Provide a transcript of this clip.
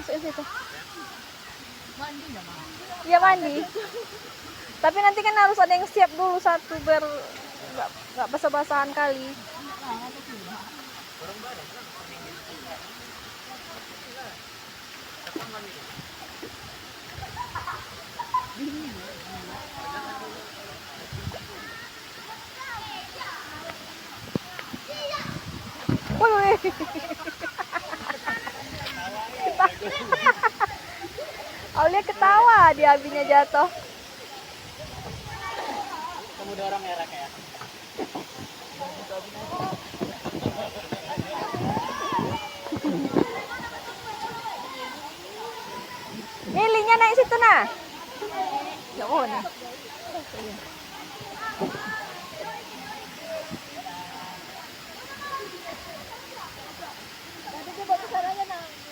masukin situ. Mandi naman. Iya mandi. Tapi nanti kan harus ada yang siap dulu satu biar nggak basah-basahan kali. Woi. Aulia ketawa, dia abinya jatuh. Kamu dorong ya Raka ya. Linya naik situ nah. Ya oh nih. Tadi coba kesana nangis.